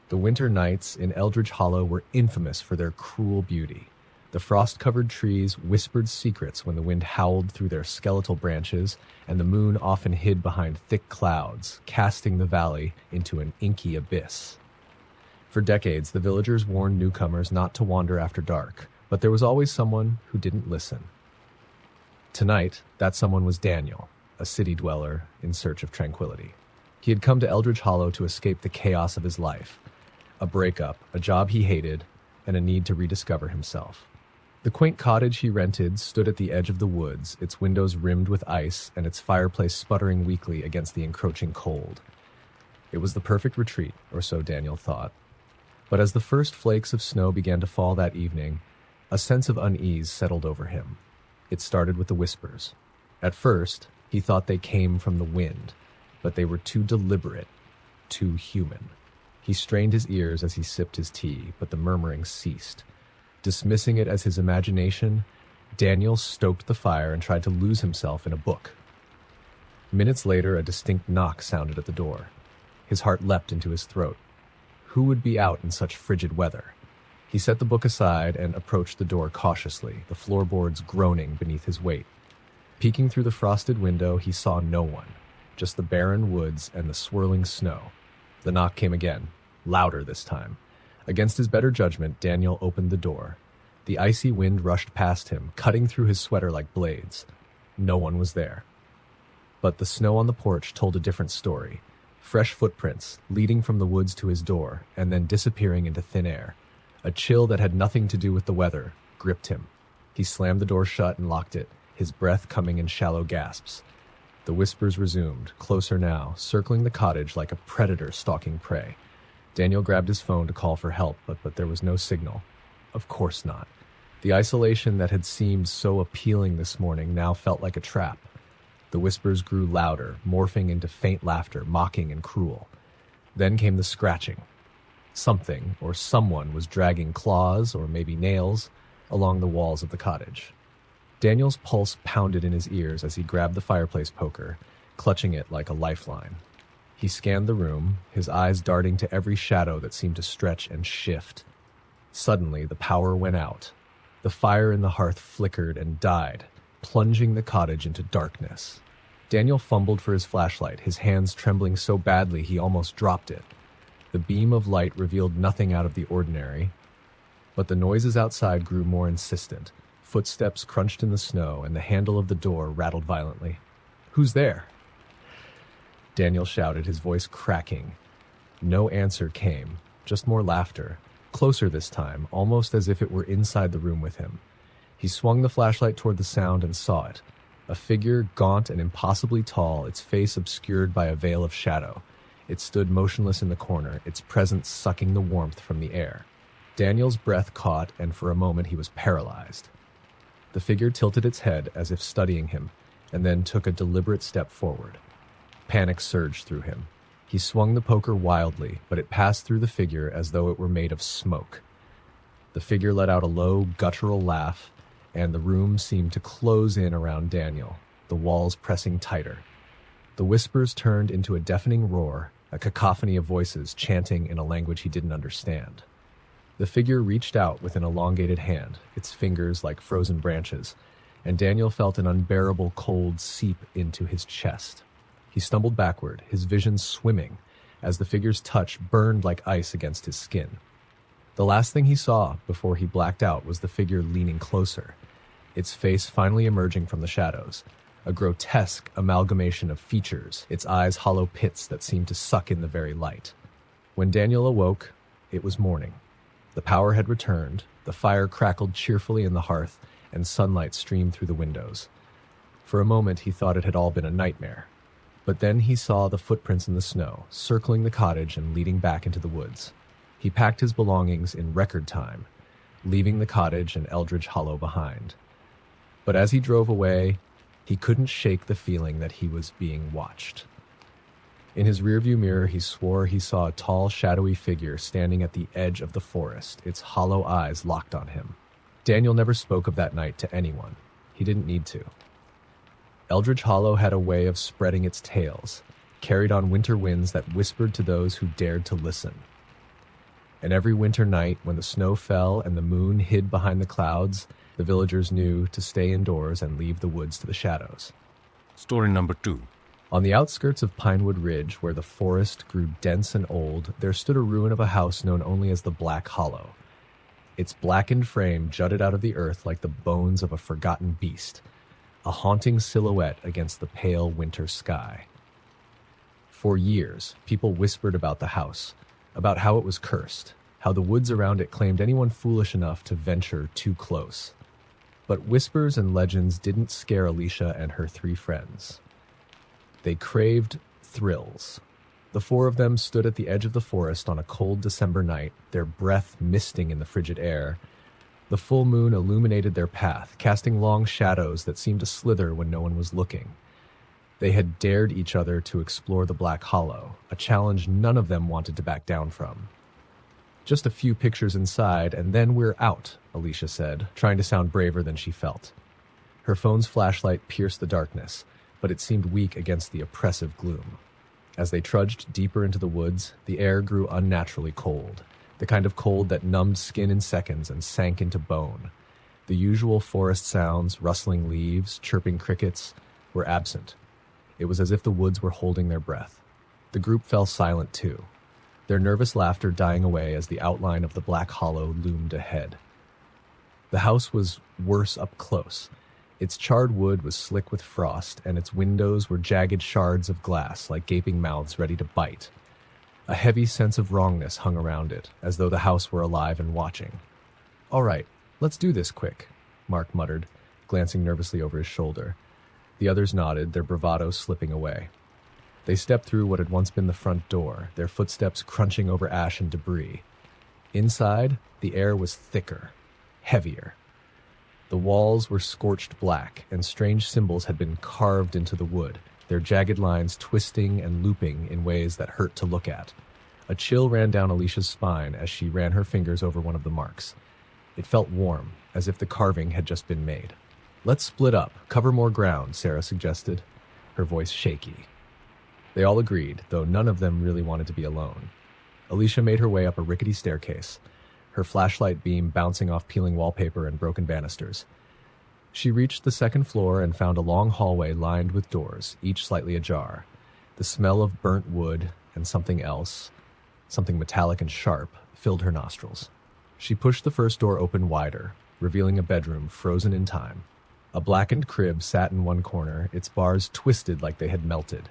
The winter nights in Eldridge Hollow were infamous for their cruel beauty. The frost-covered trees whispered secrets when the wind howled through their skeletal branches, and the moon often hid behind thick clouds, casting the valley into an inky abyss. For decades, the villagers warned newcomers not to wander after dark, but there was always someone who didn't listen. Tonight, that someone was Daniel, a city dweller in search of tranquility. He had come to Eldridge Hollow to escape the chaos of his life, a breakup, a job he hated, and a need to rediscover himself. The quaint cottage he rented stood at the edge of the woods, its windows rimmed with ice and its fireplace sputtering weakly against the encroaching cold. It was the perfect retreat, or so Daniel thought. But as the first flakes of snow began to fall that evening, a sense of unease settled over him. It started with the whispers. At first, he thought they came from the wind, but they were too deliberate, too human. He strained his ears as he sipped his tea, but the murmuring ceased. Dismissing it as his imagination, Daniel stoked the fire and tried to lose himself in a book. Minutes later, a distinct knock sounded at the door. His heart leapt into his throat. Who would be out in such frigid weather? He set the book aside and approached the door cautiously, the floorboards groaning beneath his weight. Peeking through the frosted window, he saw no one, just the barren woods and the swirling snow. The knock came again, louder this time. Against his better judgment, Daniel opened the door. The icy wind rushed past him, cutting through his sweater like blades. No one was there. But the snow on the porch told a different story. Fresh footprints, leading from the woods to his door, and then disappearing into thin air. A chill that had nothing to do with the weather gripped him. He slammed the door shut and locked it, his breath coming in shallow gasps. The whispers resumed, closer now, circling the cottage like a predator stalking prey. Daniel grabbed his phone to call for help, but there was no signal. Of course not. The isolation that had seemed so appealing this morning now felt like a trap. The whispers grew louder, morphing into faint laughter, mocking and cruel. Then came the scratching. Something or someone was dragging claws, or maybe nails, along the walls of the cottage. Daniel's pulse pounded in his ears as he grabbed the fireplace poker, clutching it like a lifeline. He scanned the room, his eyes darting to every shadow that seemed to stretch and shift. Suddenly, the power went out. The fire in the hearth flickered and died, plunging the cottage into darkness. Daniel fumbled for his flashlight, his hands trembling so badly he almost dropped it. The beam of light revealed nothing out of the ordinary, but the noises outside grew more insistent. Footsteps crunched in the snow, and the handle of the door rattled violently. "Who's there?" Daniel shouted, his voice cracking. No answer came, just more laughter, closer this time, almost as if it were inside the room with him. He swung the flashlight toward the sound and saw it. A figure, gaunt and impossibly tall, its face obscured by a veil of shadow. It stood motionless in the corner, its presence sucking the warmth from the air. Daniel's breath caught, and for a moment he was paralyzed. The figure tilted its head as if studying him, and then took a deliberate step forward. Panic surged through him. He swung the poker wildly, but it passed through the figure as though it were made of smoke. The figure let out a low, guttural laugh, and the room seemed to close in around Daniel, the walls pressing tighter. The whispers turned into a deafening roar, a cacophony of voices chanting in a language he didn't understand. The figure reached out with an elongated hand, its fingers like frozen branches, and Daniel felt an unbearable cold seep into his chest. He stumbled backward, his vision swimming, as the figure's touch burned like ice against his skin. The last thing he saw before he blacked out was the figure leaning closer, its face finally emerging from the shadows, a grotesque amalgamation of features, its eyes hollow pits that seemed to suck in the very light. When Daniel awoke, it was morning. The power had returned, the fire crackled cheerfully in the hearth, and sunlight streamed through the windows. For a moment he thought it had all been a nightmare. But then he saw the footprints in the snow, circling the cottage and leading back into the woods. He packed his belongings in record time, leaving the cottage and Eldridge Hollow behind. But as he drove away, he couldn't shake the feeling that he was being watched. In his rearview mirror, he swore he saw a tall, shadowy figure standing at the edge of the forest, its hollow eyes locked on him. Daniel never spoke of that night to anyone. He didn't need to. Eldridge Hollow had a way of spreading its tales, carried on winter winds that whispered to those who dared to listen. And every winter night, when the snow fell and the moon hid behind the clouds, the villagers knew to stay indoors and leave the woods to the shadows. Story number 2. On the outskirts of Pinewood Ridge, where the forest grew dense and old, there stood a ruin of a house known only as the Black Hollow. Its blackened frame jutted out of the earth like the bones of a forgotten beast, a haunting silhouette against the pale winter sky. For years, people whispered about the house, about how it was cursed, how the woods around it claimed anyone foolish enough to venture too close. But whispers and legends didn't scare Alicia and her 3 friends. They craved thrills. The 4 of them stood at the edge of the forest on a cold December night, their breath misting in the frigid air. The full moon illuminated their path, casting long shadows that seemed to slither when no one was looking. They had dared each other to explore the Black Hollow, a challenge none of them wanted to back down from. "Just a few pictures inside, and then we're out," Alicia said, trying to sound braver than she felt. Her phone's flashlight pierced the darkness, but it seemed weak against the oppressive gloom. As they trudged deeper into the woods, the air grew unnaturally cold, the kind of cold that numbed skin in seconds and sank into bone. The usual forest sounds, rustling leaves, chirping crickets, were absent. It was as if the woods were holding their breath. The group fell silent too, their nervous laughter dying away as the outline of the Black Hollow loomed ahead. The house was worse up close. Its charred wood was slick with frost, and its windows were jagged shards of glass like gaping mouths ready to bite. A heavy sense of wrongness hung around it, as though the house were alive and watching. "All right, let's do this quick," Mark muttered, glancing nervously over his shoulder. The others nodded, their bravado slipping away. They stepped through what had once been the front door, their footsteps crunching over ash and debris. Inside, the air was thicker, heavier. The walls were scorched black, and strange symbols had been carved into the wood, their jagged lines twisting and looping in ways that hurt to look at. A chill ran down Alicia's spine as she ran her fingers over one of the marks. It felt warm, as if the carving had just been made. "Let's split up, cover more ground," Sarah suggested, her voice shaky. They all agreed, though none of them really wanted to be alone. Alicia made her way up a rickety staircase, her flashlight beam bouncing off peeling wallpaper and broken banisters. She reached the second floor and found a long hallway lined with doors, each slightly ajar. The smell of burnt wood and something else, something metallic and sharp, filled her nostrils. She pushed the first door open wider, revealing a bedroom frozen in time. A blackened crib sat in one corner, its bars twisted like they had melted.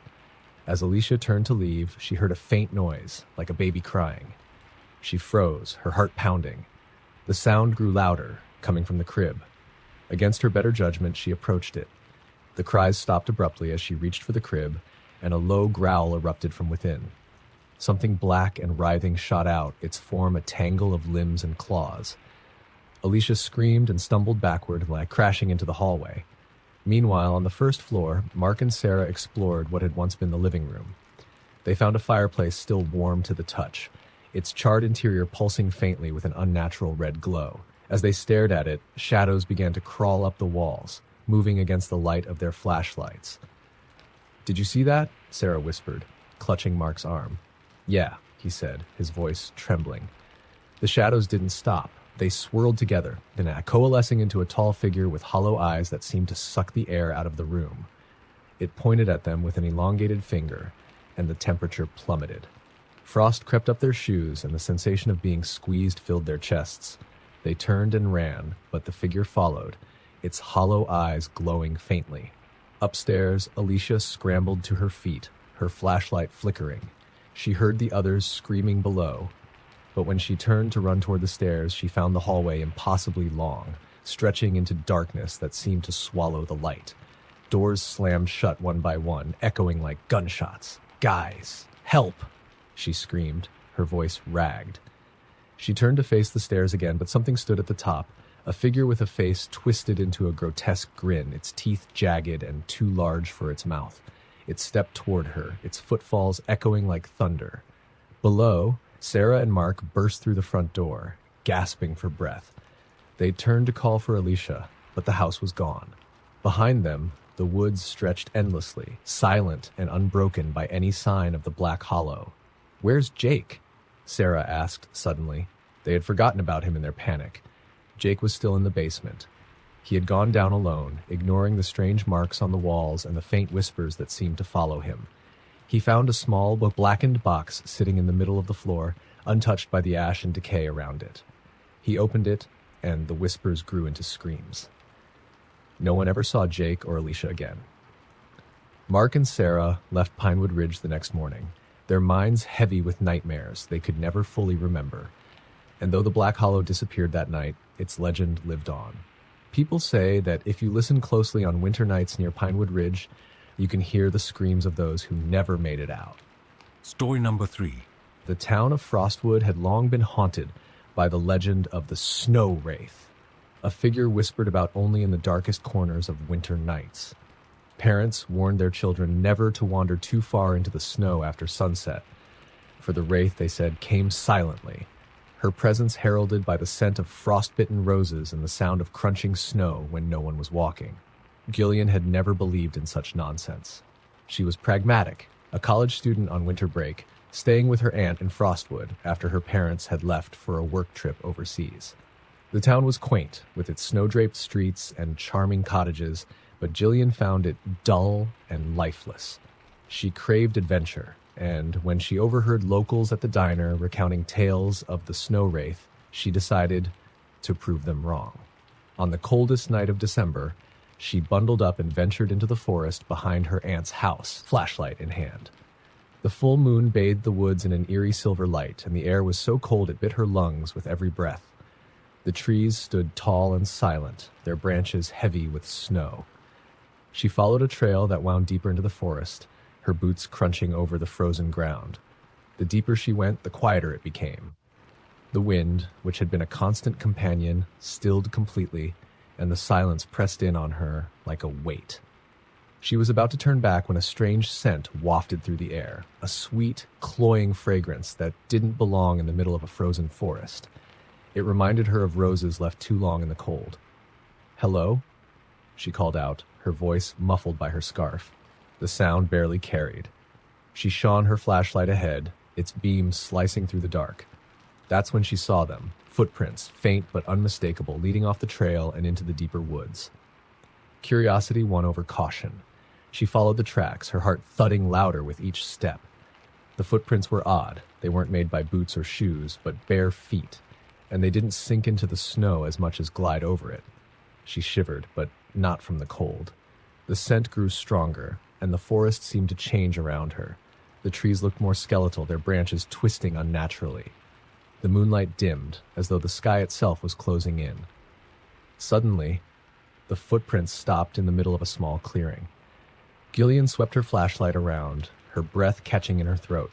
As Alicia turned to leave, she heard a faint noise, like a baby crying. She froze, her heart pounding. The sound grew louder, coming from the crib. Against her better judgment, she approached it. The cries stopped abruptly as she reached for the crib, and a low growl erupted from within. Something black and writhing shot out, its form a tangle of limbs and claws. Alicia screamed and stumbled backward, like crashing into the hallway. Meanwhile, on the first floor, Mark and Sarah explored what had once been the living room. They found a fireplace still warm to the touch, its charred interior pulsing faintly with an unnatural red glow. As they stared at it, shadows began to crawl up the walls, moving against the light of their flashlights. "Did you see that?" Sarah whispered, clutching Mark's arm. "Yeah," he said, his voice trembling. The shadows didn't stop. They swirled together, then coalescing into a tall figure with hollow eyes that seemed to suck the air out of the room. It pointed at them with an elongated finger, and the temperature plummeted. Frost crept up their shoes, and the sensation of being squeezed filled their chests. They turned and ran, but the figure followed, its hollow eyes glowing faintly. Upstairs, Alicia scrambled to her feet, her flashlight flickering. She heard the others screaming below, but when she turned to run toward the stairs, she found the hallway impossibly long, stretching into darkness that seemed to swallow the light. Doors slammed shut one by one, echoing like gunshots. "Guys, help!" she screamed, her voice ragged. She turned to face the stairs again, but something stood at the top, a figure with a face twisted into a grotesque grin, its teeth jagged and too large for its mouth. It stepped toward her, its footfalls echoing like thunder. Below, Sarah and Mark burst through the front door, gasping for breath. They turned to call for Alicia, but the house was gone. Behind them, the woods stretched endlessly, silent and unbroken by any sign of the Black Hollow. "Where's Jake?" Sarah asked suddenly. They had forgotten about him in their panic. Jake was still in the basement. He had gone down alone, ignoring the strange marks on the walls and the faint whispers that seemed to follow him. He found a small but blackened box sitting in the middle of the floor, untouched by the ash and decay around it. He opened it, and the whispers grew into screams. No one ever saw Jake or Alicia again. Mark and Sarah left Pinewood Ridge the next morning, their minds heavy with nightmares they could never fully remember. And though the Black Hollow disappeared that night, its legend lived on. People say that if you listen closely on winter nights near Pinewood Ridge, you can hear the screams of those who never made it out. Story number 3. The town of Frostwood had long been haunted by the legend of the Snow Wraith, a figure whispered about only in the darkest corners of winter nights. Parents warned their children never to wander too far into the snow after sunset, for the wraith, they said, came silently, her presence heralded by the scent of frostbitten roses and the sound of crunching snow when no one was walking. Gillian had never believed in such nonsense. She was pragmatic, a college student on winter break, staying with her aunt in Frostwood after her parents had left for a work trip overseas. The town was quaint, with its snow-draped streets and charming cottages, but Gillian found it dull and lifeless. She craved adventure, and when she overheard locals at the diner recounting tales of the snow wraith, she decided to prove them wrong. On the coldest night of December, she bundled up and ventured into the forest behind her aunt's house, flashlight in hand. The full moon bathed the woods in an eerie silver light, and the air was so cold it bit her lungs with every breath. The trees stood tall and silent, their branches heavy with snow. She followed a trail that wound deeper into the forest, her boots crunching over the frozen ground. The deeper she went, the quieter it became. The wind, which had been a constant companion, stilled completely, and the silence pressed in on her like a weight. She was about to turn back when a strange scent wafted through the air, a sweet, cloying fragrance that didn't belong in the middle of a frozen forest. It reminded her of roses left too long in the cold. "Hello?" she called out, her voice muffled by her scarf. The sound barely carried. She shone her flashlight ahead, its beam slicing through the dark. That's when she saw them, footprints, faint but unmistakable, leading off the trail and into the deeper woods. Curiosity won over caution. She followed the tracks, her heart thudding louder with each step. The footprints were odd. They weren't made by boots or shoes, but bare feet, and they didn't sink into the snow as much as glide over it. She shivered, but not from the cold. The scent grew stronger, and the forest seemed to change around her. The trees looked more skeletal, their branches twisting unnaturally. The moonlight dimmed, as though the sky itself was closing in. Suddenly, the footprints stopped in the middle of a small clearing. Gillian swept her flashlight around, her breath catching in her throat.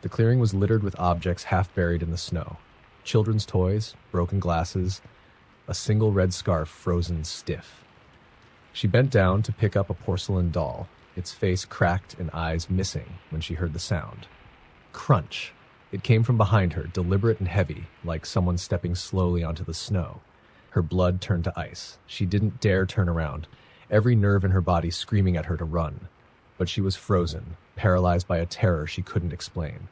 The clearing was littered with objects half buried in the snow. Children's toys, broken glasses, a single red scarf frozen stiff. She bent down to pick up a porcelain doll, its face cracked and eyes missing when she heard the sound. Crunch. It came from behind her, deliberate and heavy, like someone stepping slowly onto the snow. Her blood turned to ice. She didn't dare turn around, every nerve in her body screaming at her to run. But she was frozen, paralyzed by a terror she couldn't explain.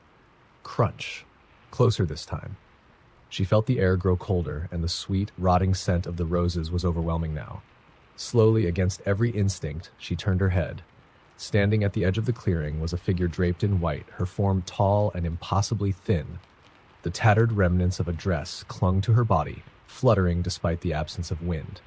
Crunch. Closer this time. She felt the air grow colder, and the sweet, rotting scent of the roses was overwhelming now. Slowly, against every instinct, she turned her head. Standing at the edge of the clearing was a figure draped in white, her form tall and impossibly thin. The tattered remnants of a dress clung to her body, fluttering despite the absence of wind.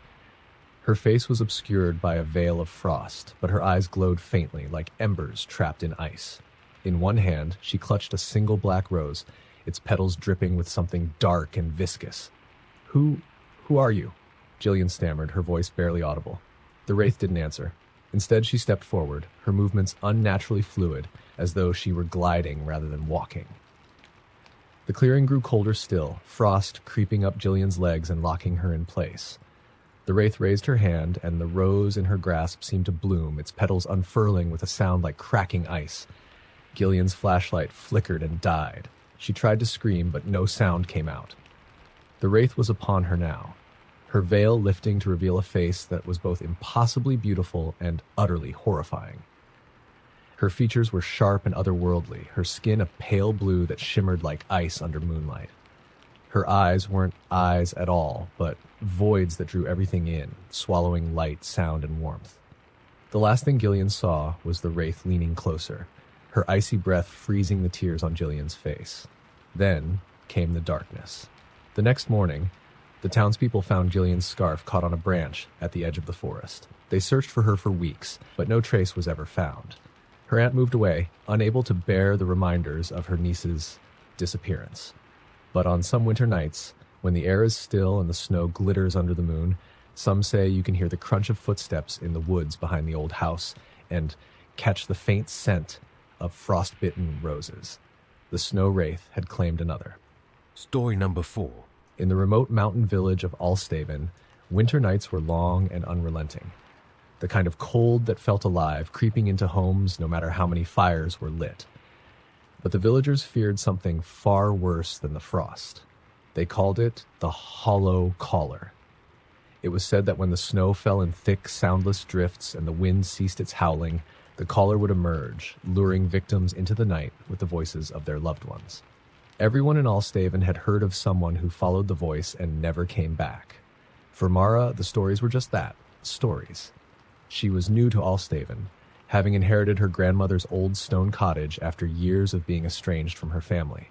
Her face was obscured by a veil of frost, but her eyes glowed faintly, like embers trapped in ice. In one hand, she clutched a single black rose, its petals dripping with something dark and viscous. Who are you?" Gillian stammered, her voice barely audible. The wraith didn't answer. Instead, she stepped forward, her movements unnaturally fluid, as though she were gliding rather than walking. The clearing grew colder still, frost creeping up Gillian's legs and locking her in place. The wraith raised her hand, and the rose in her grasp seemed to bloom, its petals unfurling with a sound like cracking ice. Gillian's flashlight flickered and died. She tried to scream, but no sound came out. The wraith was upon her now, her veil lifting to reveal a face that was both impossibly beautiful and utterly horrifying. Her features were sharp and otherworldly, her skin a pale blue that shimmered like ice under moonlight. Her eyes weren't eyes at all, but voids that drew everything in, swallowing light, sound, and warmth. The last thing Gillian saw was the wraith leaning closer, her icy breath freezing the tears on Gillian's face. Then came the darkness. The next morning, the townspeople found Gillian's scarf caught on a branch at the edge of the forest. They searched for her for weeks, but no trace was ever found. Her aunt moved away, unable to bear the reminders of her niece's disappearance. But on some winter nights, when the air is still and the snow glitters under the moon, some say you can hear the crunch of footsteps in the woods behind the old house and catch the faint scent of frost-bitten roses. The snow wraith had claimed another. Story number 4. In the remote mountain village of Alstaven, winter nights were long and unrelenting. The kind of cold that felt alive, creeping into homes no matter how many fires were lit. But the villagers feared something far worse than the frost. They called it the Hollow Caller. It was said that when the snow fell in thick, soundless drifts and the wind ceased its howling, the caller would emerge, luring victims into the night with the voices of their loved ones. Everyone in Alstaven had heard of someone who followed the voice and never came back. For Mara, the stories were just that, stories. She was new to Alstaven, having inherited her grandmother's old stone cottage after years of being estranged from her family.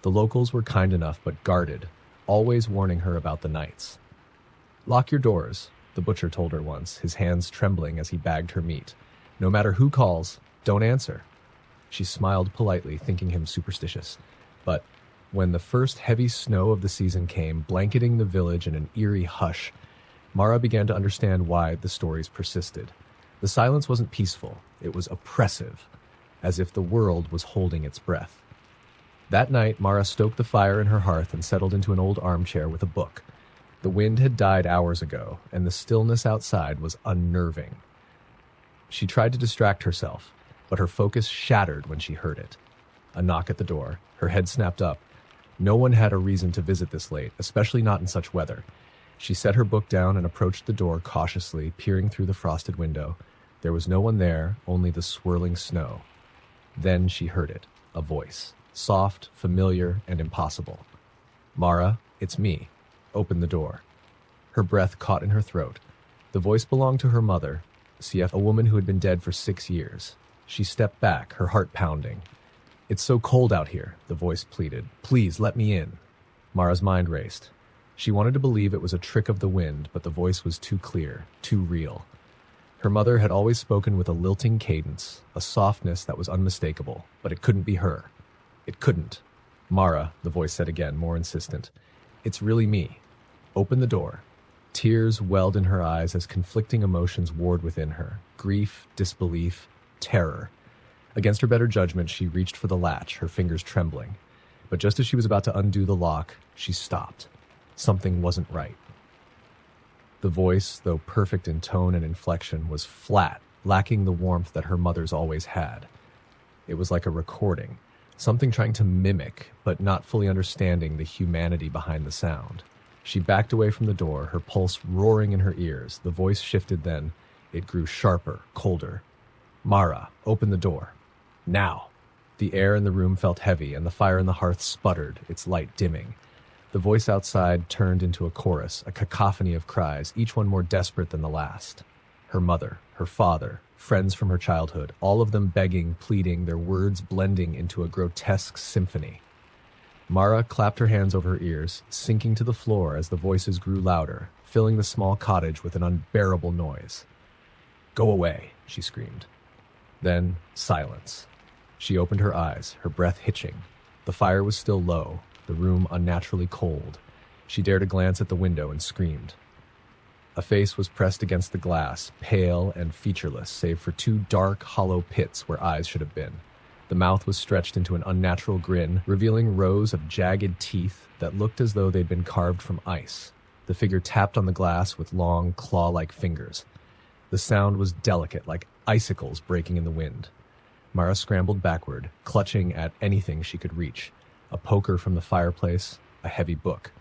The locals were kind enough but guarded, always warning her about the nights. "Lock your doors," the butcher told her once, his hands trembling as he bagged her meat. "No matter who calls, don't answer." She smiled politely, thinking him superstitious. But when the first heavy snow of the season came, blanketing the village in an eerie hush, Mara began to understand why the stories persisted. The silence wasn't peaceful, it was oppressive, as if the world was holding its breath. That night, Mara stoked the fire in her hearth and settled into an old armchair with a book. The wind had died hours ago, and the stillness outside was unnerving. She tried to distract herself, but her focus shattered when she heard it. A knock at the door. Her head snapped up. No one had a reason to visit this late, especially not in such weather. She set her book down and approached the door cautiously, peering through the frosted window. There was no one there, only the swirling snow. Then she heard it, a voice, soft, familiar, and impossible. "Mara, it's me. Open the door." Her breath caught in her throat. The voice belonged to her mother, CF, a woman who had been dead for 6 years. She stepped back, her heart pounding. "It's so cold out here," the voice pleaded. "Please, let me in." Mara's mind raced. She wanted to believe it was a trick of the wind, but the voice was too clear, too real. Her mother had always spoken with a lilting cadence, a softness that was unmistakable, but it couldn't be her. It couldn't. "Mara," the voice said again, more insistent. "It's really me. Open the door." Tears welled in her eyes as conflicting emotions warred within her. Grief, disbelief, terror. Against her better judgment, she reached for the latch, her fingers trembling. But just as she was about to undo the lock, she stopped. Something wasn't right. The voice, though perfect in tone and inflection, was flat, lacking the warmth that her mother's always had. It was like a recording, something trying to mimic, but not fully understanding the humanity behind the sound. She backed away from the door, her pulse roaring in her ears. The voice shifted then. It grew sharper, colder. "Mara, open the door. Now." The air in the room felt heavy, and the fire in the hearth sputtered, its light dimming. The voice outside turned into a chorus, a cacophony of cries, each one more desperate than the last. Her mother, her father, friends from her childhood, all of them begging, pleading, their words blending into a grotesque symphony. Mara clapped her hands over her ears, sinking to the floor as the voices grew louder, filling the small cottage with an unbearable noise. "Go away," she screamed. Then silence. She opened her eyes, her breath hitching. The fire was still low, the room unnaturally cold. She dared a glance at the window and screamed. A face was pressed against the glass, pale and featureless, save for 2 dark, hollow pits where eyes should have been. The mouth was stretched into an unnatural grin, revealing rows of jagged teeth that looked as though they'd been carved from ice. The figure tapped on the glass with long, claw-like fingers. The sound was delicate, like icicles breaking in the wind. Mara scrambled backward, clutching at anything she could reach. A poker from the fireplace, a heavy book.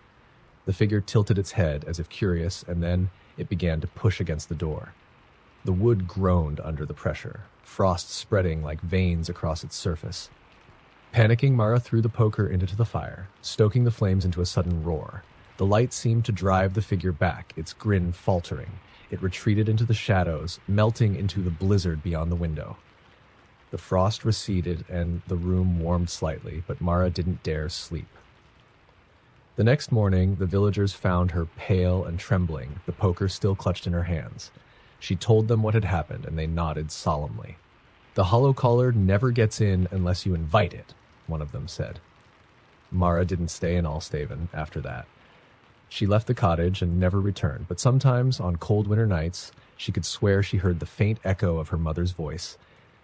The figure tilted its head as if curious, and then it began to push against the door. The wood groaned under the pressure, frost spreading like veins across its surface. Panicking, Mara threw the poker into the fire, stoking the flames into a sudden roar. The light seemed to drive the figure back, its grin faltering. It retreated into the shadows, melting into the blizzard beyond the window. The frost receded and the room warmed slightly, but Mara didn't dare sleep. The next morning, the villagers found her pale and trembling, the poker still clutched in her hands. She told them what had happened, and they nodded solemnly. "The hollow caller never gets in unless you invite it," one of them said. Mara didn't stay in Alstaven after that. She left the cottage and never returned, but sometimes, on cold winter nights, she could swear she heard the faint echo of her mother's voice,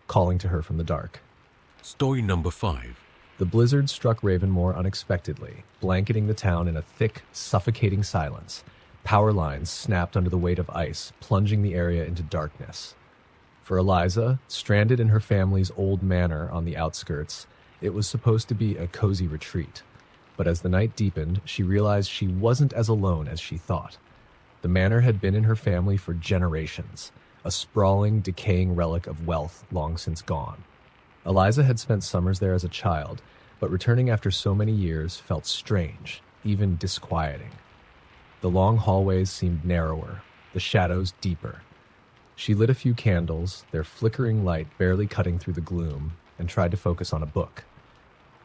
calling to her from the dark. Story number 5. The blizzard struck Ravenmoor unexpectedly, blanketing the town in a thick, suffocating silence. Power lines snapped under the weight of ice, plunging the area into darkness. For Eliza, stranded in her family's old manor on the outskirts, it was supposed to be a cozy retreat. But as the night deepened, she realized she wasn't as alone as she thought. The manor had been in her family for generations, a sprawling, decaying relic of wealth long since gone. Eliza had spent summers there as a child, but returning after so many years felt strange, even disquieting. The long hallways seemed narrower, the shadows deeper. She lit a few candles, their flickering light barely cutting through the gloom, and tried to focus on a book.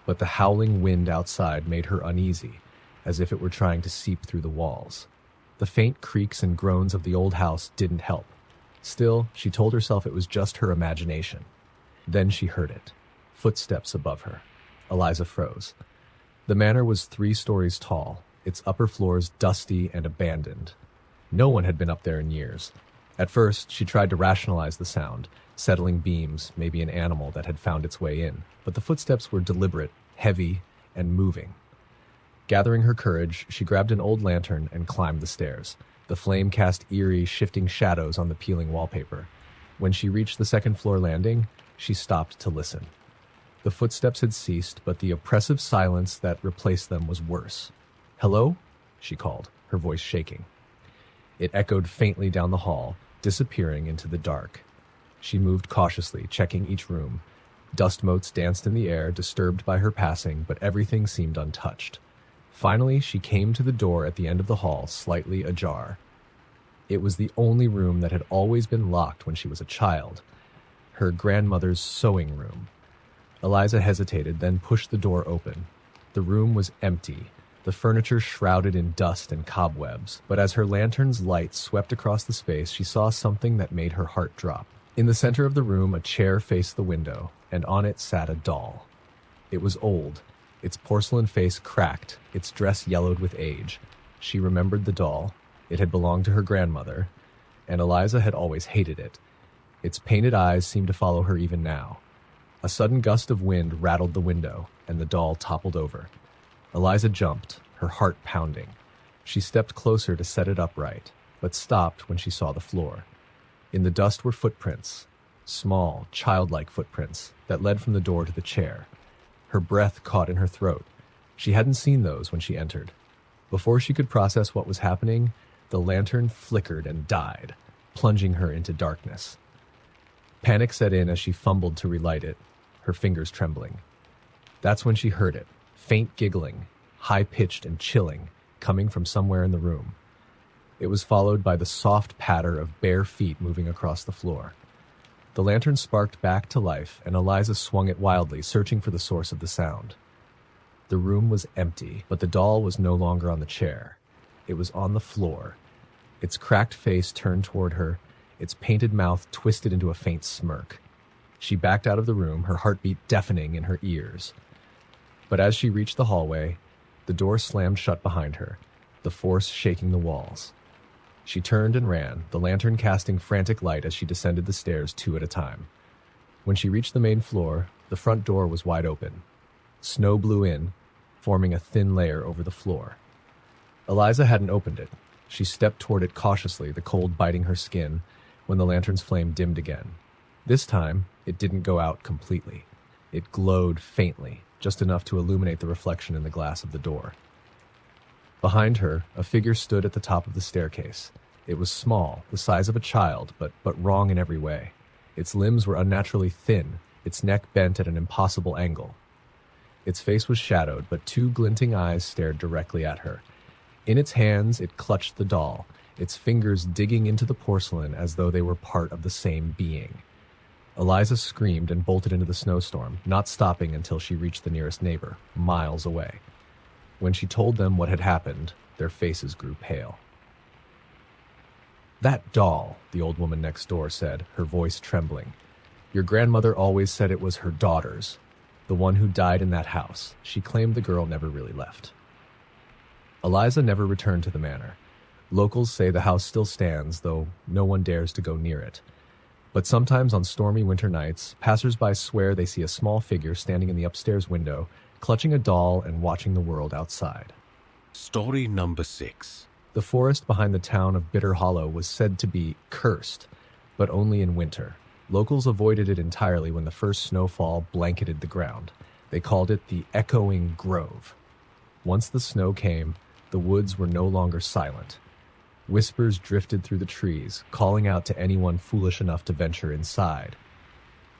But the howling wind outside made her uneasy, as if it were trying to seep through the walls. The faint creaks and groans of the old house didn't help. Still, she told herself it was just her imagination. Then she heard it. Footsteps above her. Eliza froze. The manor was 3 stories tall, its upper floors dusty and abandoned. No one had been up there in years. At first, she tried to rationalize the sound, settling beams, maybe an animal that had found its way in. But the footsteps were deliberate, heavy, and moving. Gathering her courage, she grabbed an old lantern and climbed the stairs. The flame cast eerie, shifting shadows on the peeling wallpaper. When she reached the second-floor landing, she stopped to listen. The footsteps had ceased, but the oppressive silence that replaced them was worse. "Hello?" she called, her voice shaking. It echoed faintly down the hall, disappearing into the dark. She moved cautiously, checking each room. Dust motes danced in the air, disturbed by her passing, but everything seemed untouched. Finally, she came to the door at the end of the hall, slightly ajar. It was the only room that had always been locked when she was a child. Her grandmother's sewing room. Eliza hesitated, then pushed the door open. The room was empty, the furniture shrouded in dust and cobwebs, but as her lantern's light swept across the space, she saw something that made her heart drop. In the center of the room, a chair faced the window, and on it sat a doll. It was old, its porcelain face cracked, its dress yellowed with age. She remembered the doll. It had belonged to her grandmother, and Eliza had always hated it. Its painted eyes seemed to follow her even now. A sudden gust of wind rattled the window, and the doll toppled over. Eliza jumped, her heart pounding. She stepped closer to set it upright, but stopped when she saw the floor. In the dust were footprints, small, childlike footprints that led from the door to the chair. Her breath caught in her throat. She hadn't seen those when she entered. Before she could process what was happening, the lantern flickered and died, plunging her into darkness. Panic set in as she fumbled to relight it, her fingers trembling. That's when she heard it, faint giggling, high-pitched and chilling, coming from somewhere in the room. It was followed by the soft patter of bare feet moving across the floor. The lantern sparked back to life, and Eliza swung it wildly, searching for the source of the sound. The room was empty, but the doll was no longer on the chair. It was on the floor, its cracked face turned toward her, its painted mouth twisted into a faint smirk. She backed out of the room, her heartbeat deafening in her ears. But as she reached the hallway, the door slammed shut behind her, the force shaking the walls. She turned and ran, the lantern casting frantic light as she descended the stairs 2 at a time. When she reached the main floor, the front door was wide open. Snow blew in, forming a thin layer over the floor. Eliza hadn't opened it. She stepped toward it cautiously, the cold biting her skin, when the lantern's flame dimmed again. This time, it didn't go out completely. It glowed faintly, just enough to illuminate the reflection in the glass of the door. Behind her, a figure stood at the top of the staircase, It was small, the size of a child, but wrong in every way. Its limbs were unnaturally thin, its neck bent at an impossible angle. Its face was shadowed, but two glinting eyes stared directly at her. In its hands, it clutched the doll, its fingers digging into the porcelain as though they were part of the same being. Eliza screamed and bolted into the snowstorm, not stopping until she reached the nearest neighbor, miles away. When she told them what had happened, their faces grew pale. "That doll," the old woman next door said, her voice trembling. "Your grandmother always said it was her daughter's, the one who died in that house. She claimed the girl never really left." Eliza never returned to the manor. Locals say the house still stands, though no one dares to go near it. But sometimes on stormy winter nights, passers-by swear they see a small figure standing in the upstairs window, clutching a doll and watching the world outside. Story number 6. The forest behind the town of Bitter Hollow was said to be cursed, but only in winter. Locals avoided it entirely when the first snowfall blanketed the ground. They called it the Echoing Grove. Once the snow came, the woods were no longer silent. Whispers drifted through the trees, calling out to anyone foolish enough to venture inside.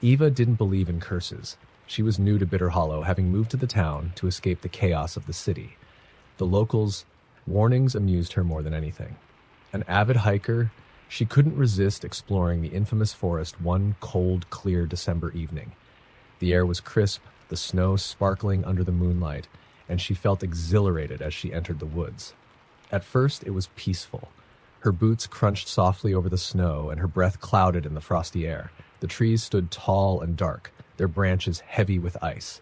Eva didn't believe in curses. She was new to Bitter Hollow, having moved to the town to escape the chaos of the city. The locals' warnings amused her more than anything. An avid hiker, she couldn't resist exploring the infamous forest one cold, clear December evening. The air was crisp, the snow sparkling under the moonlight, and she felt exhilarated as she entered the woods. At first, it was peaceful. Her boots crunched softly over the snow, and her breath clouded in the frosty air. The trees stood tall and dark, their branches heavy with ice.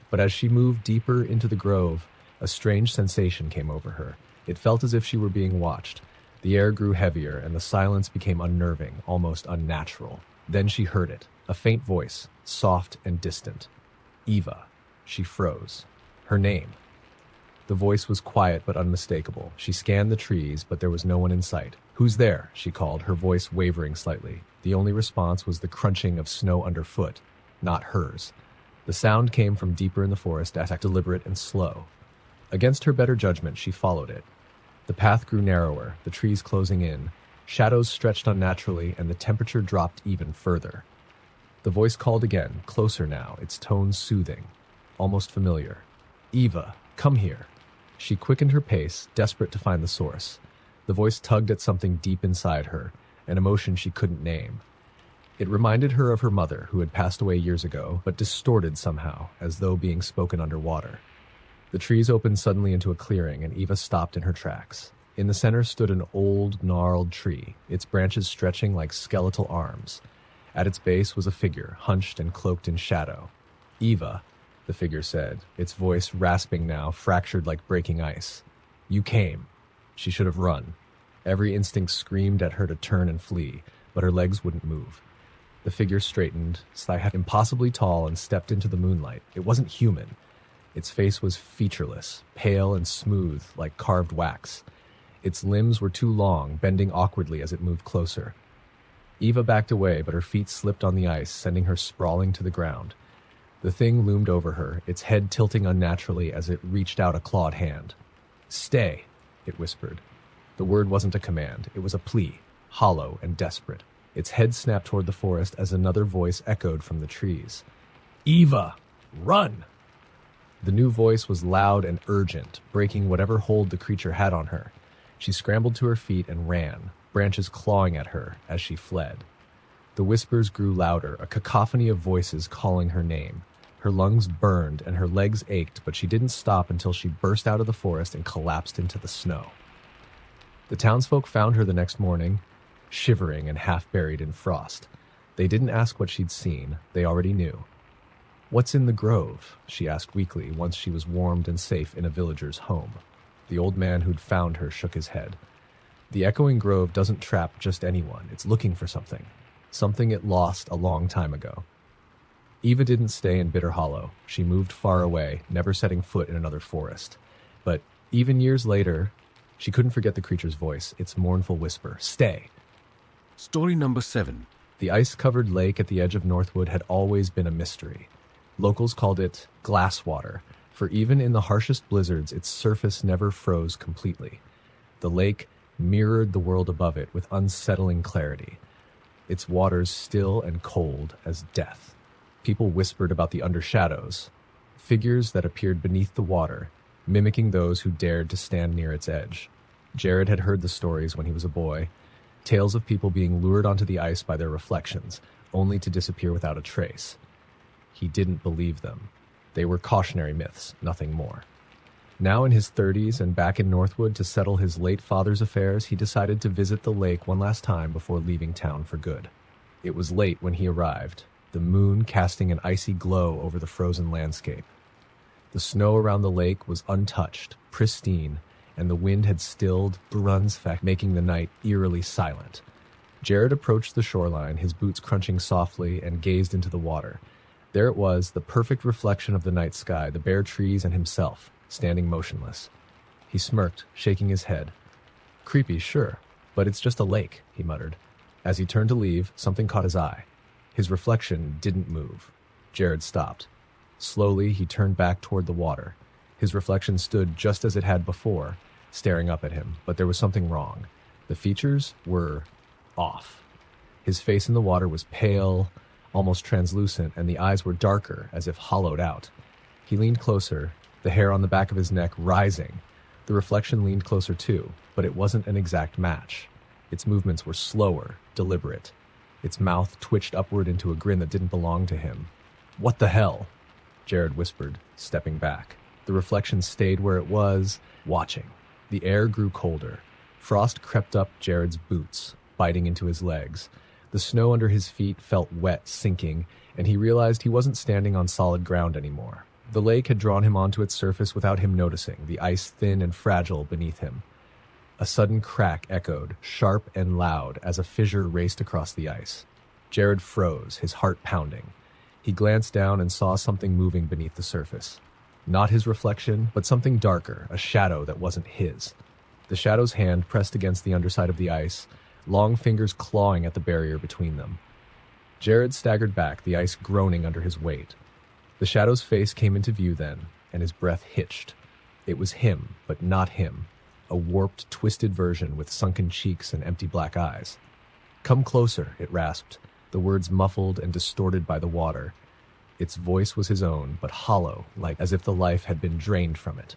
But as she moved deeper into the grove, a strange sensation came over her. It felt as if she were being watched. The air grew heavier, and the silence became unnerving, almost unnatural. Then she heard it, a faint voice, soft and distant. Eva. She froze. Her name. The voice was quiet but unmistakable. She scanned the trees, but there was no one in sight. "Who's there?" she called, her voice wavering slightly. The only response was the crunching of snow underfoot, not hers. The sound came from deeper in the forest, deliberate and slow. Against her better judgment, she followed it. The path grew narrower, the trees closing in. Shadows stretched unnaturally, and the temperature dropped even further. The voice called again, closer now, its tone soothing, almost familiar. "Eva, come here." She quickened her pace, desperate to find the source. The voice tugged at something deep inside her, an emotion she couldn't name. It reminded her of her mother, who had passed away years ago, but distorted somehow, as though being spoken underwater. The trees opened suddenly into a clearing, and Eva stopped in her tracks. In the center stood an old, gnarled tree, its branches stretching like skeletal arms. At its base was a figure, hunched and cloaked in shadow. "Eva," the figure said, its voice rasping now, fractured like breaking ice. "You came." She should have run. Every instinct screamed at her to turn and flee, but her legs wouldn't move. The figure straightened, impossibly tall, and stepped into the moonlight. It wasn't human. Its face was featureless, pale and smooth, like carved wax. Its limbs were too long, bending awkwardly as it moved closer. Eva backed away, but her feet slipped on the ice, sending her sprawling to the ground. The thing loomed over her, its head tilting unnaturally as it reached out a clawed hand. "Stay," it whispered. The word wasn't a command, it was a plea, hollow and desperate. Its head snapped toward the forest as another voice echoed from the trees. "Eva, run!" The new voice was loud and urgent, breaking whatever hold the creature had on her. She scrambled to her feet and ran, branches clawing at her as she fled. The whispers grew louder, a cacophony of voices calling her name. Her lungs burned and her legs ached, but she didn't stop until she burst out of the forest and collapsed into the snow. The townsfolk found her the next morning, shivering and half buried in frost. They didn't ask what she'd seen, they already knew. "What's in the grove?" she asked weakly once she was warmed and safe in a villager's home. The old man who'd found her shook his head. "The Echoing Grove doesn't trap just anyone. It's looking for something. Something it lost a long time ago." Eva didn't stay in Bitter Hollow. She moved far away, never setting foot in another forest. But even years later, she couldn't forget the creature's voice, its mournful whisper, "Stay." Story number 7. The ice-covered lake at the edge of Northwood had always been a mystery. Locals called it glasswater, for even in the harshest blizzards, its surface never froze completely. The lake mirrored the world above it with unsettling clarity, its waters still and cold as death. People whispered about the undershadows, figures that appeared beneath the water, mimicking those who dared to stand near its edge. Jared had heard the stories when he was a boy, tales of people being lured onto the ice by their reflections, only to disappear without a trace. He didn't believe them. They were cautionary myths, nothing more. Now in his 30s and back in Northwood to settle his late father's affairs, he decided to visit the lake one last time before leaving town for good. It was late when he arrived, the moon casting an icy glow over the frozen landscape. The snow around the lake was untouched, pristine, and the wind had stilled, Brunsfeck, making the night eerily silent. Jared approached the shoreline, his boots crunching softly, and gazed into the water. There it was, the perfect reflection of the night sky, the bare trees and himself, standing motionless. He smirked, shaking his head. Creepy, sure, but it's just a lake, he muttered. As he turned to leave, something caught his eye. His reflection didn't move. Jared stopped. Slowly, he turned back toward the water. His reflection stood just as it had before, staring up at him, but there was something wrong. The features were off. His face in the water was pale, almost translucent, and the eyes were darker, as if hollowed out. He leaned closer, the hair on the back of his neck rising. The reflection leaned closer too, but it wasn't an exact match. Its movements were slower, deliberate. Its mouth twitched upward into a grin that didn't belong to him. "What the hell?" Jared whispered, stepping back. The reflection stayed where it was, watching. The air grew colder. Frost crept up Jared's boots, biting into his legs. The snow under his feet felt wet, sinking, and he realized he wasn't standing on solid ground anymore. The lake had drawn him onto its surface without him noticing, the ice thin and fragile beneath him. A sudden crack echoed, sharp and loud, as a fissure raced across the ice. Jared froze, his heart pounding. He glanced down and saw something moving beneath the surface. Not his reflection, but something darker, a shadow that wasn't his. The shadow's hand pressed against the underside of the ice, long fingers clawing at the barrier between them. Jared staggered back, the ice groaning under his weight. The shadow's face came into view then, and his breath hitched. It was him, but not him. A warped, twisted version with sunken cheeks and empty black eyes. "Come closer," it rasped, the words muffled and distorted by the water. Its voice was his own, but hollow, like as if the life had been drained from it.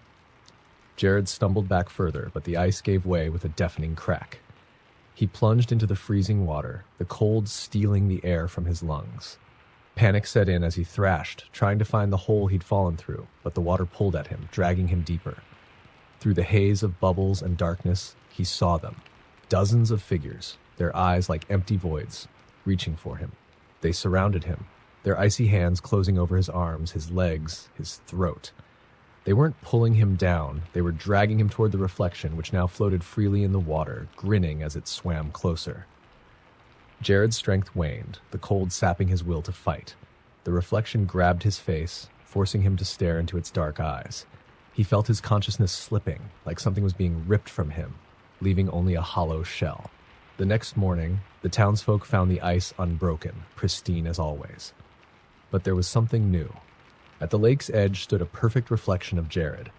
Jared stumbled back further, but the ice gave way with a deafening crack. He plunged into the freezing water, the cold stealing the air from his lungs. Panic set in as he thrashed, trying to find the hole he'd fallen through, but the water pulled at him, dragging him deeper. Through the haze of bubbles and darkness, he saw them. Dozens of figures, their eyes like empty voids, reaching for him. They surrounded him, their icy hands closing over his arms, his legs, his throat. They weren't pulling him down, they were dragging him toward the reflection, which now floated freely in the water, grinning as it swam closer. Jared's strength waned, the cold sapping his will to fight. The reflection grabbed his face, forcing him to stare into its dark eyes. He felt his consciousness slipping, like something was being ripped from him, leaving only a hollow shell. The next morning, the townsfolk found the ice unbroken, pristine as always. But there was something new. At the lake's edge stood a perfect reflection of Jared,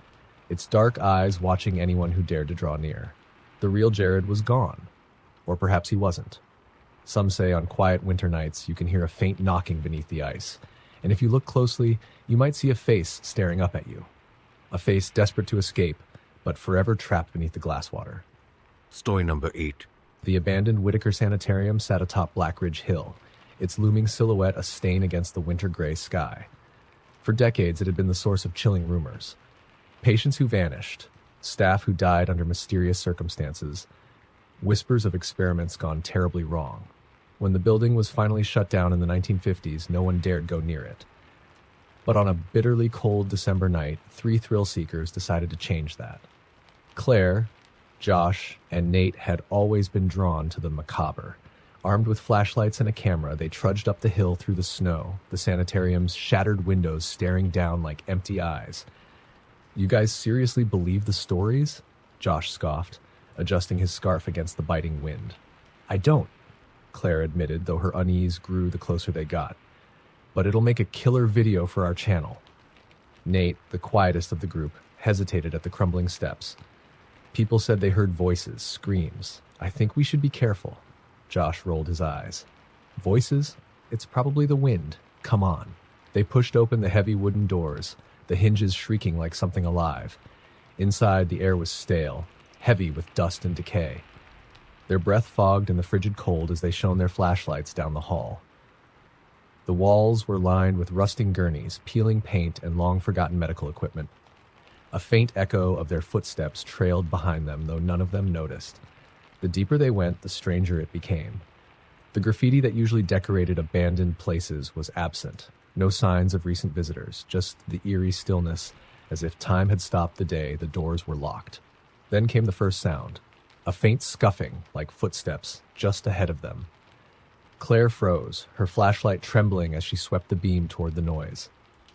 its dark eyes watching anyone who dared to draw near. The real Jared was gone. Or perhaps he wasn't. Some say on quiet winter nights you can hear a faint knocking beneath the ice, and if you look closely, you might see a face staring up at you. A face desperate to escape, but forever trapped beneath the glass water. Story number 8. The abandoned Whitaker Sanitarium sat atop Black Ridge Hill, its looming silhouette a stain against the winter-gray sky. For decades, it had been the source of chilling rumors. Patients who vanished, staff who died under mysterious circumstances, whispers of experiments gone terribly wrong. When the building was finally shut down in the 1950s, no one dared go near it. But on a bitterly cold December night, 3 thrill-seekers decided to change that. Claire, Josh, and Nate had always been drawn to the macabre. Armed with flashlights and a camera, they trudged up the hill through the snow, the sanitarium's shattered windows staring down like empty eyes. "You guys seriously believe the stories?" Josh scoffed, adjusting his scarf against the biting wind. "I don't," Claire admitted, though her unease grew the closer they got. "But it'll make a killer video for our channel." Nate, the quietest of the group, hesitated at the crumbling steps. People said they heard voices, screams. I think we should be careful. Josh rolled his eyes. Voices? It's probably the wind. Come on. They pushed open the heavy wooden doors, the hinges shrieking like something alive. Inside, the air was stale, heavy with dust and decay. Their breath fogged in the frigid cold as they shone their flashlights down the hall. The walls were lined with rusting gurneys, peeling paint, and long-forgotten medical equipment. A faint echo of their footsteps trailed behind them, though none of them noticed. The deeper they went, the stranger it became. The graffiti that usually decorated abandoned places was absent. No signs of recent visitors, just the eerie stillness, as if time had stopped the day the doors were locked. Then came the first sound, a faint scuffing, like footsteps, just ahead of them. Claire froze, her flashlight trembling as she swept the beam toward the noise.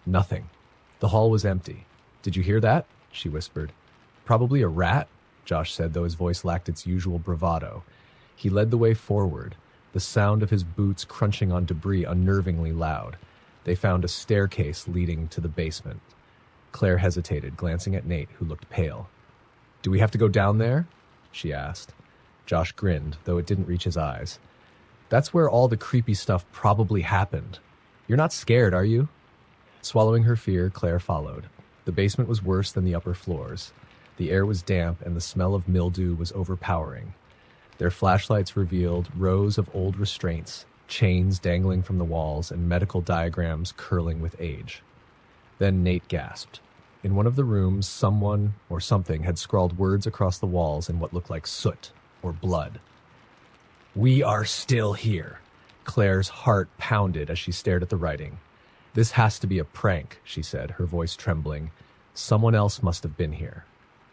Nothing. The hall was empty. Did you hear that? She whispered. Probably a rat, Josh said, though his voice lacked its usual bravado. He led the way forward, the sound of his boots crunching on debris unnervingly loud. They found a staircase leading to the basement. Claire hesitated, glancing at Nate, who looked pale. Do we have to go down there? She asked. Josh grinned, though it didn't reach his eyes. That's where all the creepy stuff probably happened. You're not scared, are you? Swallowing her fear, Claire followed. The basement was worse than the upper floors. The air was damp and the smell of mildew was overpowering. Their flashlights revealed rows of old restraints, chains dangling from the walls, and medical diagrams curling with age. Then Nate gasped. In one of the rooms, someone or something had scrawled words across the walls in what looked like soot or blood. We are still here. Claire's heart pounded as she stared at the writing. This has to be a prank, she said, her voice trembling. Someone else must have been here.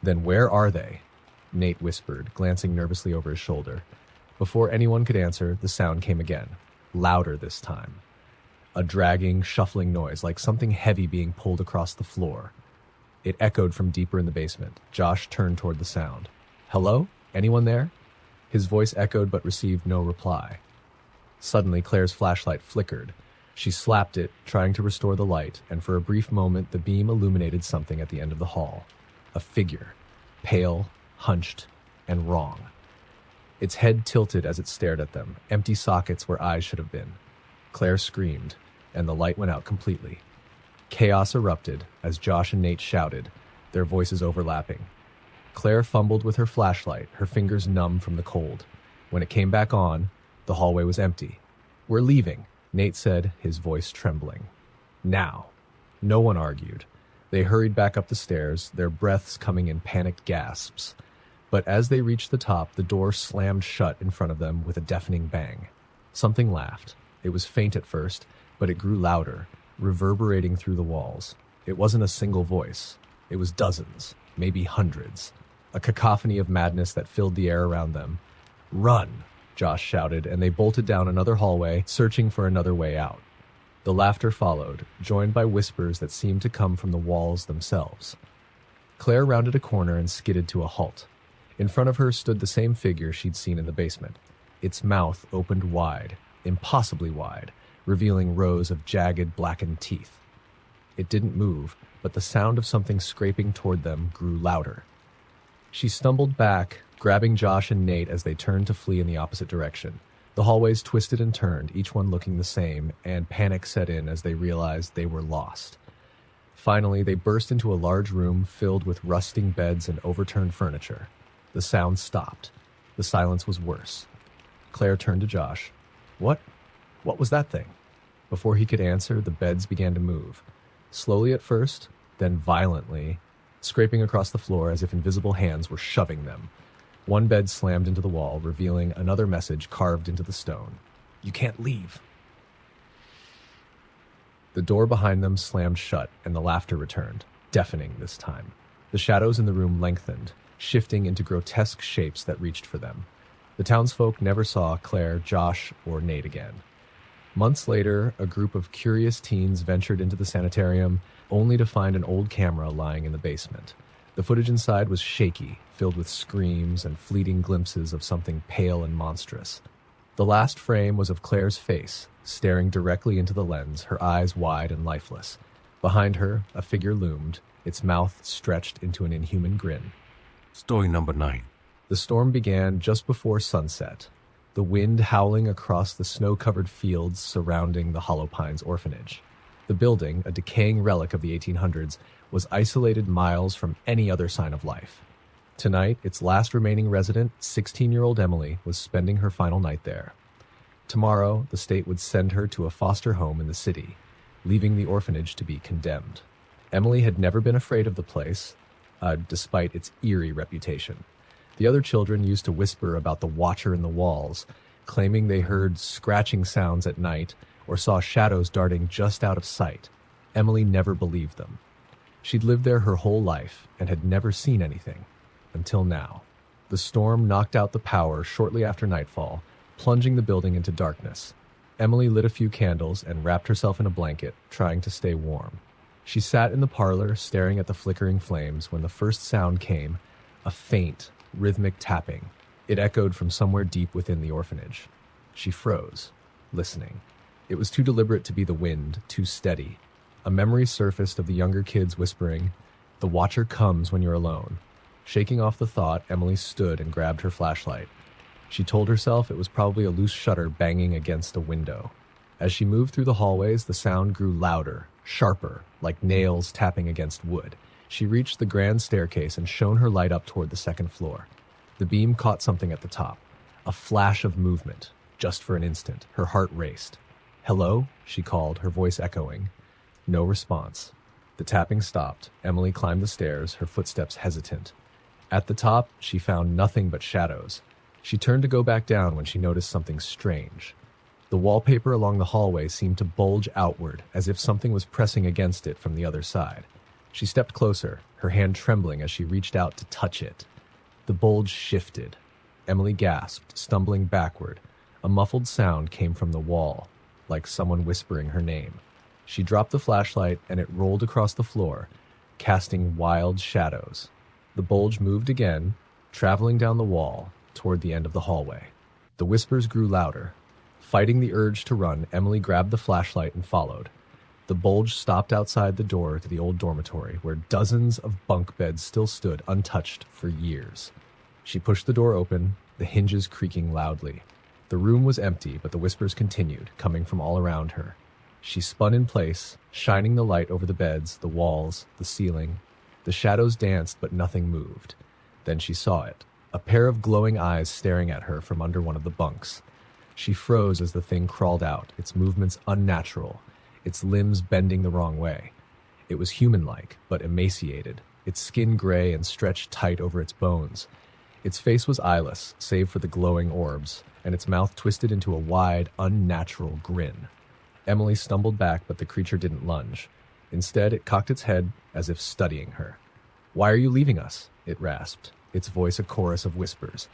Then where are they? Nate whispered, glancing nervously over his shoulder. Before anyone could answer, the sound came again, louder this time. A dragging, shuffling noise, like something heavy being pulled across the floor. It echoed from deeper in the basement. Josh turned toward the sound. Hello? Anyone there? His voice echoed but received no reply. Suddenly, Claire's flashlight flickered. She slapped it, trying to restore the light, and for a brief moment the beam illuminated something at the end of the hall. A figure, pale, hunched, and wrong. Its head tilted as it stared at them, empty sockets where eyes should have been. Claire screamed, and the light went out completely. Chaos erupted as Josh and Nate shouted, their voices overlapping. Claire fumbled with her flashlight, her fingers numb from the cold. When it came back on, the hallway was empty. We're leaving, Nate said, his voice trembling. Now. No one argued. They hurried back up the stairs, their breaths coming in panicked gasps. But as they reached the top, the door slammed shut in front of them with a deafening bang. Something laughed. It was faint at first, but it grew louder, reverberating through the walls. It wasn't a single voice. It was dozens, maybe hundreds. A cacophony of madness that filled the air around them. Run! Josh shouted, and they bolted down another hallway, searching for another way out. The laughter followed, joined by whispers that seemed to come from the walls themselves. Claire rounded a corner and skidded to a halt. In front of her stood the same figure she'd seen in the basement. Its mouth opened wide, impossibly wide, revealing rows of jagged, blackened teeth. It didn't move, but the sound of something scraping toward them grew louder. She stumbled back, grabbing Josh and Nate as they turned to flee in the opposite direction. The hallways twisted and turned, each one looking the same, and panic set in as they realized they were lost. Finally, they burst into a large room filled with rusting beds and overturned furniture. The sound stopped. The silence was worse. Claire turned to Josh. What was that thing? Before he could answer, the beds began to move. Slowly at first, then violently, scraping across the floor as if invisible hands were shoving them. One bed slammed into the wall, revealing another message carved into the stone. You can't leave. The door behind them slammed shut, and the laughter returned, deafening this time. The shadows in the room lengthened, shifting into grotesque shapes that reached for them. The townsfolk never saw Claire, Josh, or Nate again. Months later, a group of curious teens ventured into the sanitarium, only to find an old camera lying in the basement. The footage inside was shaky, filled with screams and fleeting glimpses of something pale and monstrous. The last frame was of Claire's face, staring directly into the lens, her eyes wide and lifeless. Behind her, a figure loomed, its mouth stretched into an inhuman grin. Story number 9. The storm began just before sunset, the wind howling across the snow-covered fields surrounding the Hollow Pines orphanage. The building, a decaying relic of the 1800s, was isolated miles from any other sign of life. Tonight, its last remaining resident, 16-year-old Emily, was spending her final night there. Tomorrow, the state would send her to a foster home in the city, leaving the orphanage to be condemned. Emily had never been afraid of the place, despite its eerie reputation. The other children used to whisper about the watcher in the walls, claiming they heard scratching sounds at night or saw shadows darting just out of sight. Emily never believed them. She'd lived there her whole life and had never seen anything, until now. The storm knocked out the power shortly after nightfall, plunging the building into darkness. Emily lit a few candles and wrapped herself in a blanket, trying to stay warm. She sat in the parlor, staring at the flickering flames, when the first sound came, a faint, rhythmic tapping. It echoed from somewhere deep within the orphanage. She froze, listening. It was too deliberate to be the wind, too steady. A memory surfaced of the younger kids whispering, "The watcher comes when you're alone." Shaking off the thought, Emily stood and grabbed her flashlight. She told herself it was probably a loose shutter banging against a window. As she moved through the hallways, the sound grew louder, sharper, like nails tapping against wood. She reached the grand staircase and shone her light up toward the second floor. The beam caught something at the top, a flash of movement. Just for an instant, her heart raced. "Hello?" she called, her voice echoing. No response. The tapping stopped. Emily climbed the stairs, her footsteps hesitant. At the top, she found nothing but shadows. She turned to go back down when she noticed something strange. The wallpaper along the hallway seemed to bulge outward, as if something was pressing against it from the other side. She stepped closer, her hand trembling as she reached out to touch it. The bulge shifted. Emily gasped, stumbling backward. A muffled sound came from the wall, like someone whispering her name. She dropped the flashlight and it rolled across the floor, casting wild shadows. The bulge moved again, traveling down the wall toward the end of the hallway. The whispers grew louder. Fighting the urge to run, Emily grabbed the flashlight and followed. The bulge stopped outside the door to the old dormitory, where dozens of bunk beds still stood untouched for years. She pushed the door open, the hinges creaking loudly. The room was empty, but the whispers continued, coming from all around her. She spun in place, shining the light over the beds, the walls, the ceiling. The shadows danced, but nothing moved. Then she saw it, a pair of glowing eyes staring at her from under one of the bunks. She froze as the thing crawled out, its movements unnatural, its limbs bending the wrong way. It was human-like, but emaciated, its skin gray and stretched tight over its bones. Its face was eyeless, save for the glowing orbs, and its mouth twisted into a wide, unnatural grin. Emily stumbled back, but the creature didn't lunge. Instead, it cocked its head as if studying her. "Why are you leaving us?" it rasped, its voice a chorus of whispers.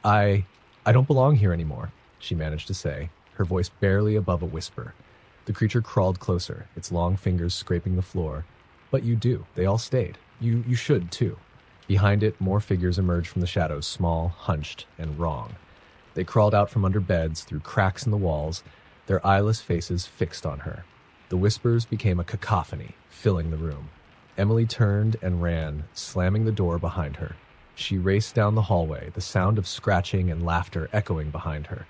I don't belong here anymore," she managed to say, her voice barely above a whisper. The creature crawled closer, its long fingers scraping the floor. "But you do. They all stayed. You should, too." Behind it, more figures emerged from the shadows, small, hunched, and wrong. They crawled out from under beds, through cracks in the walls, their eyeless faces fixed on her. The whispers became a cacophony, filling the room. Emily turned and ran, slamming the door behind her. She raced down the hallway, the sound of scratching and laughter echoing behind her.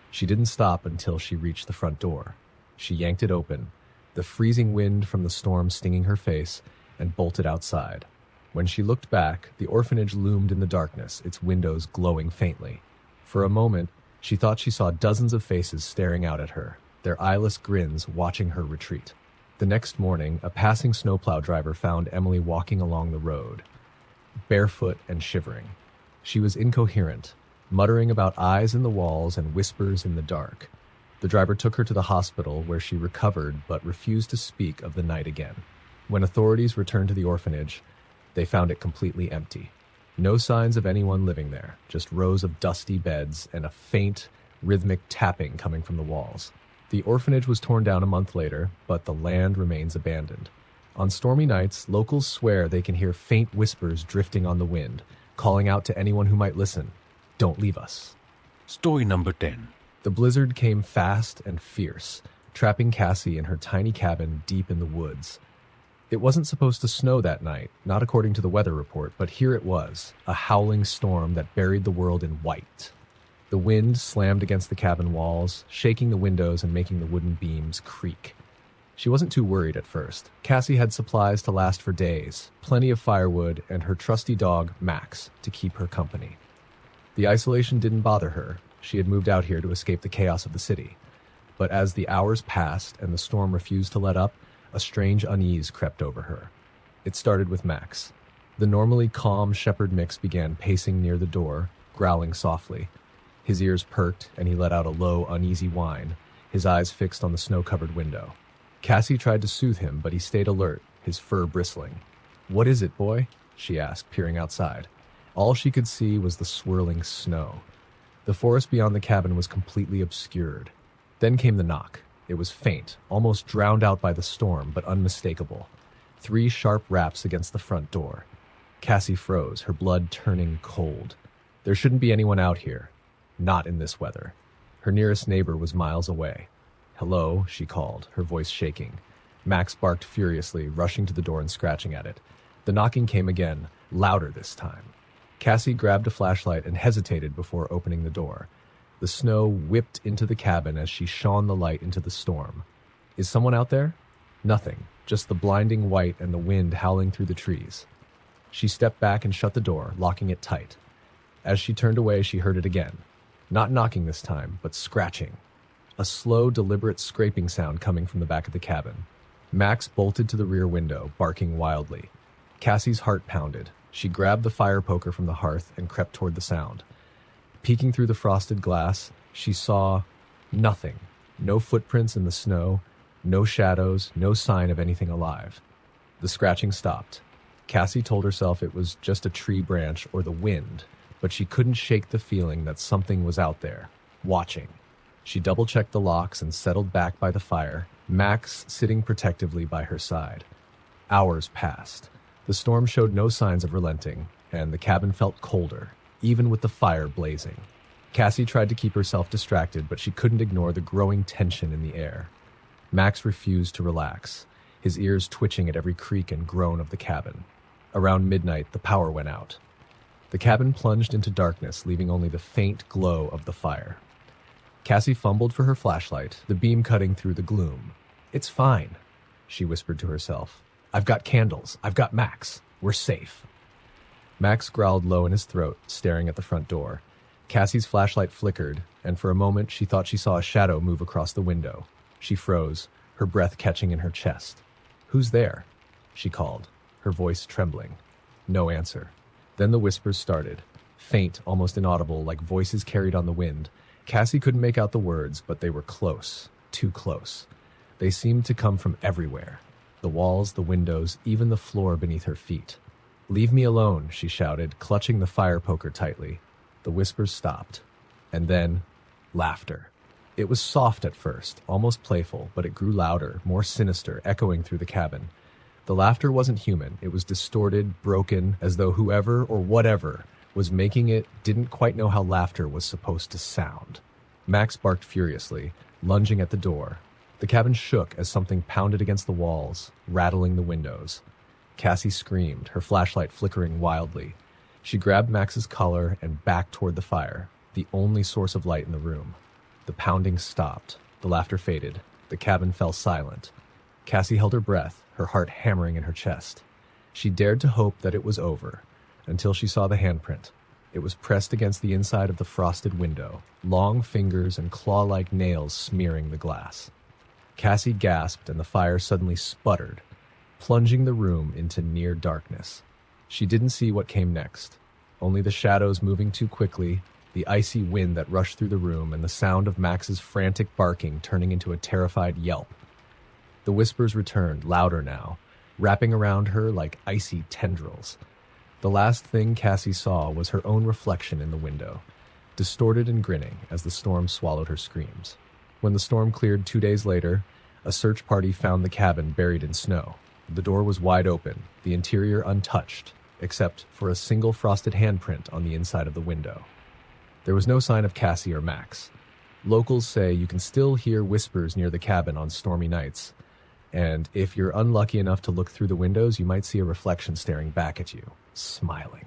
She didn't stop until she reached the front door. She yanked it open, the freezing wind from the storm stinging her face, and bolted outside. When she looked back, the orphanage loomed in the darkness, its windows glowing faintly. For a moment, she thought she saw dozens of faces staring out at her, their eyeless grins watching her retreat. The next morning, a passing snowplow driver found Emily walking along the road, barefoot and shivering. She was incoherent, muttering about eyes in the walls and whispers in the dark. The driver took her to the hospital, where she recovered but refused to speak of the night again. When authorities returned to the orphanage, they found it completely empty. No signs of anyone living there, just rows of dusty beds and a faint, rhythmic tapping coming from the walls. The orphanage was torn down a month later, but the land remains abandoned. On stormy nights, locals swear they can hear faint whispers drifting on the wind, calling out to anyone who might listen, "Don't leave us." Story number 10. The blizzard came fast and fierce, trapping Cassie in her tiny cabin deep in the woods. It wasn't supposed to snow that night, not according to the weather report, but here it was, a howling storm that buried the world in white. The wind slammed against the cabin walls, shaking the windows and making the wooden beams creak. She wasn't too worried at first. Cassie had supplies to last for days, plenty of firewood, and her trusty dog, Max, to keep her company. The isolation didn't bother her. She had moved out here to escape the chaos of the city. But as the hours passed and the storm refused to let up, a strange unease crept over her. It started with Max. The normally calm shepherd mix began pacing near the door, growling softly. His ears perked, and he let out a low, uneasy whine, his eyes fixed on the snow-covered window. Cassie tried to soothe him, but he stayed alert, his fur bristling. "What is it, boy?" she asked, peering outside. All she could see was the swirling snow. The forest beyond the cabin was completely obscured. Then came the knock. It was faint, almost drowned out by the storm, but unmistakable. 3 sharp raps against the front door. Cassie froze, her blood turning cold. There shouldn't be anyone out here. Not in this weather. Her nearest neighbor was miles away. "Hello," she called, her voice shaking. Max barked furiously, rushing to the door and scratching at it. The knocking came again, louder this time. Cassie grabbed a flashlight and hesitated before opening the door. The snow whipped into the cabin as she shone the light into the storm. "Is someone out there?" Nothing, just the blinding white and the wind howling through the trees. She stepped back and shut the door, locking it tight. As she turned away, she heard it again. Not knocking this time, but scratching. A slow, deliberate scraping sound coming from the back of the cabin. Max bolted to the rear window, barking wildly. Cassie's heart pounded. She grabbed the fire poker from the hearth and crept toward the sound. Peeking through the frosted glass, she saw nothing. No footprints in the snow, no shadows, no sign of anything alive. The scratching stopped. Cassie told herself it was just a tree branch or the wind, but she couldn't shake the feeling that something was out there, watching. She double-checked the locks and settled back by the fire, Max sitting protectively by her side. Hours passed. The storm showed no signs of relenting, and the cabin felt colder, even with the fire blazing. Cassie tried to keep herself distracted, but she couldn't ignore the growing tension in the air. Max refused to relax, his ears twitching at every creak and groan of the cabin. Around midnight, the power went out. The cabin plunged into darkness, leaving only the faint glow of the fire. Cassie fumbled for her flashlight, the beam cutting through the gloom. "It's fine," she whispered to herself. "I've got candles. I've got Max. We're safe." Max growled low in his throat, staring at the front door. Cassie's flashlight flickered, and for a moment she thought she saw a shadow move across the window. She froze, her breath catching in her chest. "Who's there?" she called, her voice trembling. No answer. Then the whispers started, faint, almost inaudible, like voices carried on the wind. Cassie couldn't make out the words, but they were close, too close. They seemed to come from everywhere. The walls, the windows, even the floor beneath her feet. "Leave me alone," she shouted, clutching the fire poker tightly. The whispers stopped. And then, laughter. It was soft at first, almost playful, but it grew louder, more sinister, echoing through the cabin. The laughter wasn't human. It was distorted, broken, as though whoever or whatever was making it didn't quite know how laughter was supposed to sound. Max barked furiously, lunging at the door. The cabin shook as something pounded against the walls, rattling the windows. Cassie screamed, her flashlight flickering wildly. She grabbed Max's collar and backed toward the fire, the only source of light in the room. The pounding stopped. The laughter faded. The cabin fell silent. Cassie held her breath, her heart hammering in her chest. She dared to hope that it was over, until she saw the handprint. It was pressed against the inside of the frosted window, long fingers and claw-like nails smearing the glass. Cassie gasped, and the fire suddenly sputtered, plunging the room into near darkness. She didn't see what came next, only the shadows moving too quickly, the icy wind that rushed through the room, and the sound of Max's frantic barking turning into a terrified yelp. The whispers returned, louder now, wrapping around her like icy tendrils. The last thing Cassie saw was her own reflection in the window, distorted and grinning as the storm swallowed her screams. When the storm cleared 2 days later, a search party found the cabin buried in snow. The door was wide open, the interior untouched, except for a single frosted handprint on the inside of the window. There was no sign of Cassie or Max. Locals say you can still hear whispers near the cabin on stormy nights, And if you're unlucky enough to look through the windows, you might see a reflection staring back at you, smiling.